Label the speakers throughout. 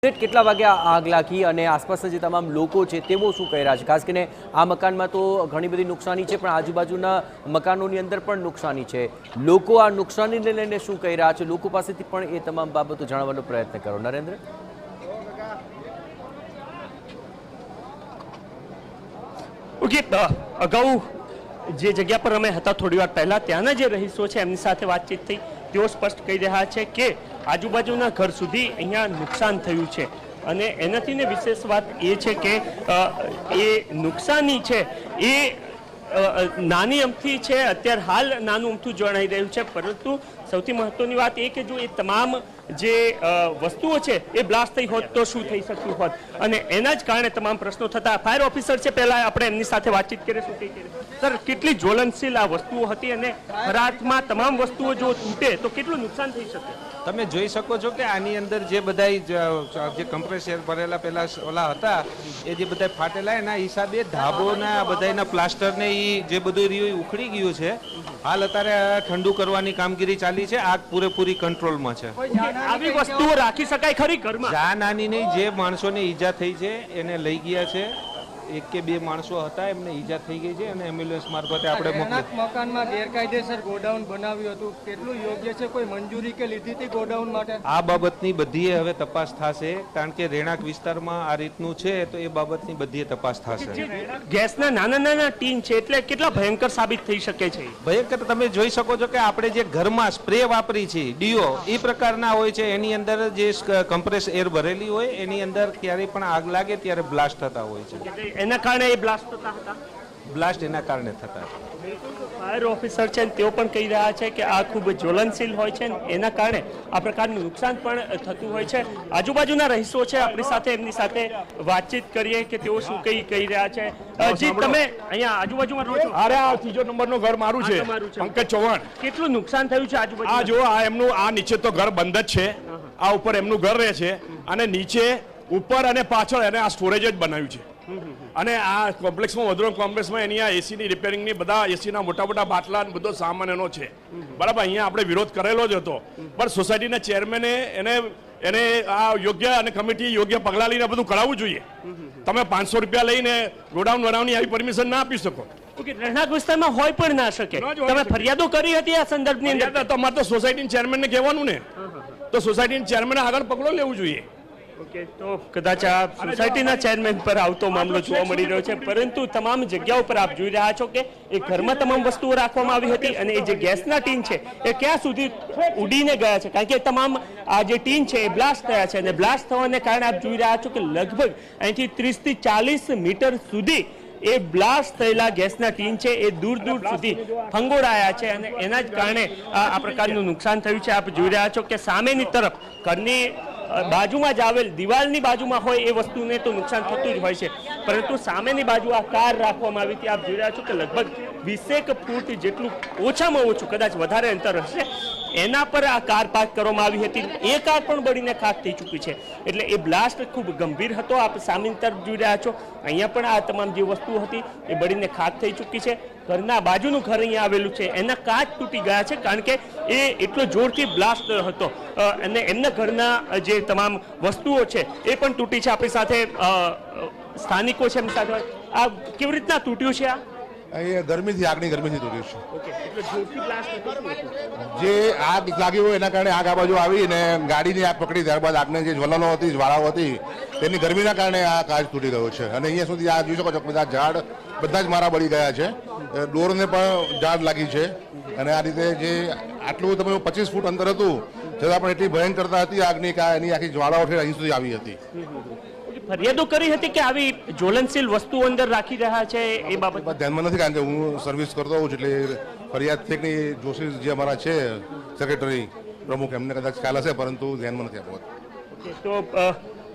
Speaker 1: કેટલા વાગે આગ લાગી અને આસપાસના જે તમામ લોકો છે તેઓ શું કહી રહ્યા છે? ખાસ કરીને આ મકાનમાં તો ઘણી બધી નુકસાની છે, પણ આજુબાજુના મકાનોની અંદર પણ નુકસાની છે. લોકો આ નુકસાનીને લઈને શું કહી રહ્યા છે, લોકો પાસેથી પણ એ તમામ બાબતો જાણવાનો પ્રયત્ન કરો. નરેન્દ્ર,
Speaker 2: અગાઉ જે જગ્યા પર અમે હતા થોડી વાર પહેલા, ત્યાંના જે રહીશો છે એમની સાથે વાતચીત થઈ. તેઓ સ્પષ્ટ કહી રહ્યા છે કે આજુબાજુના ઘર સુધી અહીંયા નુકસાન થયું છે અને એનાથી ને વિશેષ વાત એ છે કે એ નુકસાની છે એ નાની અમથી છે. અત્યારે હાલ નાનું અમથું જણાઈ રહ્યું છે, પરંતુ સૌથી મહત્વની વાત એ કે જો એ તમામ જે વસ્તુઓ છે એ બ્લાસ્ટ થઈ હોત તો શું થઈ શકતું હોત, અને એના જ કારણે તમામ પ્રશ્નો થતા. ફાયર ઓફિસર છે, પહેલા આપણે એમની સાથે વાતચીત કરીશું. સર, કેટલી જ્વલનશીલ આ વસ્તુઓ હતી અને રાતમાં તમામ વસ્તુઓ જો તૂટે તો કેટલું નુકસાન થઈ શકે?
Speaker 3: તમે જોઈ શકો છો કે આની અંદર જે બધા જે કમ્પ્રેસર ભરેલા પેલા ઓલા હતા એ જે બધા ફાટેલા એના હિસાબે ધાબોના બધાના પ્લાસ્ટરને એ જે બધું રહ્યું ઉખડી ગયું છે. હાલ અત્યારે ઠંડુ કરવાની કામગીરી ચાલી છે. આગ પૂરેપૂરી કંટ્રોલમાં છે.
Speaker 2: આવી વસ્તુઓ રાખી શકાય ખરી ઘરમાં?
Speaker 3: જાનહાની નહીં, જે માણસોને ઈજા થઈ છે એને લઈ ગયા છે. એક કે બે માણસો હતા એમને ઈજા થઈ ગઈ છે અને એમ્બ્યુલન્સ મારફતે આપણે મોકલી.
Speaker 4: મકાનમાં ગેરકાયદેસર ગોડાઉન બનાવ્યું હતું, કેટલું યોગ્ય છે? કોઈ મંજૂરી કે લીધી હતી ગોડાઉન માટે?
Speaker 3: આ બાબતની બધી હવે તપાસ થશે, કારણ કે રહેણાંક વિસ્તારમાં આ રીતનું છે તો એ બાબતની બધી તપાસ થશે.
Speaker 2: ગેસના નાના નાના ટીન છે એટલે કેટલા ભયંકર સાબિત થઈ શકે છે?
Speaker 3: ભયંકર તમે જોઈ શકો છો કે આપણે જે ઘરમાં સ્પ્રે વાપરી છે ડીઓ એ પ્રકારના હોય છે. એની અંદર જે કમ્પ્રેસ એર ભરેલી હોય એની અંદર ક્યારેય પણ આગ લાગે ત્યારે બ્લાસ્ટ થતા હોય છે.
Speaker 2: એના કારણે એ બ્લાસ્ટ થતા હતા.
Speaker 3: બ્લાસ્ટ એના કારણે થતા.
Speaker 2: ફાયર ઓફિસર છે તેઓ પણ કહી રહ્યા છે કે આ ખૂબ જ્વલનશીલ હોય છે, એના કારણે આ પ્રકારનું નુકસાન પણ થતું હોય છે. આજુબાજુના રહીશો છે આપણી સાથે, એમની સાથે વાતચીત કરીએ કે તેઓ શું કહી રહ્યા છે. જી, તમે અહીંયા આજુબાજુમાં રહો છો?
Speaker 5: અરે આ ત્રીજો નંબરનું ઘર મારું છે, પંકજ ચૌહાણ.
Speaker 2: કેટલું નુકસાન થયું છે આજુબાજુ?
Speaker 5: આ જો આ એમનું આ નીચે તો ઘર બંધ જ છે, આ ઉપર એમનું ઘર રહે છે અને નીચે ઉપર અને પાછળ એને આ સ્ટોરેજ જ બનાવ્યું છે. અને આ કોમ્પ્લેક્સમાં વડોદરા કોમ્પ્લેક્સમાં એની આ એસીની રિપેરિંગની બધા એસીના મોટા મોટા બાટલા બધો સામાન એનો છે. બરાબર, અહીંયા આપણે વિરોધ કરેલો જ હતો, પણ સોસાયટીના ચેરમેને એને આ યોગ્ય અને કમિટી યોગ્ય પગલાં લઈને બધું કરાવવું જોઈએ. તમે 500 રૂપિયા લઈને ગોડાઉન વડાઉનની આવી પરમિશન ના આપી શકો.
Speaker 2: રહેણાંક વિસ્તારમાં હોય પણ ના શકે. તમે ફરિયાદો કરી હતી આ સંદર્ભની અંદર?
Speaker 5: તમારે તો સોસાયટીના ચેરમેનને કહેવાનું ને, તો સોસાયટીના ચેરમેને આગળ પગલો લેવું જોઈએ.
Speaker 2: ઓકે, તો કદાચ આ સોસાયટીના ચેરમેન પર આવતો મામલો જોવા મળી રહ્યો છે, પરંતુ તમામ જગ્યાઓ પર આપ જોઈ રહ્યા છો કે એ ઘરમાં તમામ વસ્તુઓ રાખવામાં આવી હતી અને એ જે ગેસના ટીન છે એ ક્યાં સુધી ઉડીને ગયા છે, કારણ કે તમામ આ જે ટીન છે એ બ્લાસ્ટ થયા છે અને બ્લાસ્ટ થવાને કારણે આપ જોઈ રહ્યા છો કે લગભગ અહીંથી 30 થી 40 મીટર સુધી એ બ્લાસ્ટ થયેલા ગેસના ટીન છે એ દૂર દૂર સુધી ફંગોળાયા છે અને એના જ કારણે આ પ્રકારનું નુકસાન થયું છે. આપ જોઈ રહ્યા છો કે સામેની તરફ ઘરની બાજુમાં જ આવેલ દિવાલની બાજુમાં હોય એ વસ્તુને તો નુકસાન થતું જ હોય છે, પરંતુ સામેની બાજુ આ કાર રાખવામાં આવી હતી. આપ જોઈ રહ્યા છો કે લગભગ 20 ફૂટ જેટલું ઓછામાં ઓછું, કદાચ વધારે અંતર હશે, એના પર આ કાર પાર્ક કરવામાં આવી હતી. એ કાર પણ બળીને ખાક થઈ ચૂકી છે, એટલે એ બ્લાસ્ટ ખૂબ ગંભીર હતો. આપ સામેની તરફ જોઈ રહ્યા છો, અહીંયા પણ આ તમામ જે વસ્તુઓ હતી એ બળીને ખાક થઈ ચૂકી છે. ઘરના બાજુનું ઘર અહીંયા આવેલું છે એના કાચ તૂટી ગયા છે, કારણ કે એ એટલો જોરથી બ્લાસ્ટ હતો અને એમના ઘરના જે તમામ વસ્તુઓ છે એ પણ તૂટી છે. આપણી સાથે સ્થાનિકો છે, એમની સાથે આ કેવી રીતના તૂટ્યું છે?
Speaker 6: અહીંયા ગરમીથી, આગની ગરમીથી તૂટ્યું છે. જે આગ લાગી હોય એના કારણે આગ આ બાજુ આવી અને ગાડીની આગ પકડી, ત્યારબાદ આગને જે જ્વલનો હતી, જ્વાળાઓ હતી, તેની ગરમીના કારણે આ કાચ તૂટી ગયો છે. અને અહીંયા સુધી આ જોઈ શકો છો બધા ઝાડ બધા જ મારા બળી ગયા છે, ડોરને પણ ઝાડ લાગી છે. અને આ રીતે જે આટલું તમે 25 ફૂટ અંતર હતું છતાં પણ એટલી ભયંકરતા હતી આગની કે એની આખી જ્વાળાઓ અહીં સુધી આવી હતી.
Speaker 2: ફરિયાદો કરી હતી કે આવી જ્વલનશીલ વસ્તુઓ અંદર રાખી રહ્યા છે, એ બાબત
Speaker 6: ધ્યાનમાં નથી, કારણ કે હું સર્વિસ કરતો હોઉં છું, એટલે ફરિયાદ થઈ કે જોશી જે અમારા છે સેક્રેટરી પ્રમુખ, એમને કદાચ ખ્યાલ હશે, પરંતુ ધ્યાનમાં નથી આવતું.
Speaker 2: તો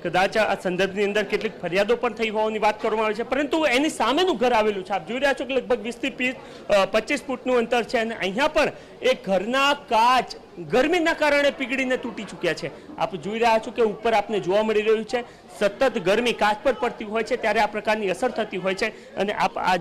Speaker 2: કદાચ આ સંદર્ભની અંદર કેટલીક ફરિયાદો પણ થઈ હોવાની વાત કરવામાં આવે છે, પરંતુ એની સામેનું ઘર આવેલું છે. આપ જોઈ રહ્યા છો કે લગભગ 20 થી 25 ફૂટનું અંતર છે અને અહીંયા પણ એ ઘરના કાચ ગરમીના કારણે પીગળીને તૂટી ચૂક્યા છે. આપ જોઈ રહ્યા છો કે ઉપર આપને જોવા મળી રહ્યું છે સતત ગરમી કાચ પર પડતી હોય છે ત્યારે આ પ્રકારની અસર થતી હોય છે અને આપ આ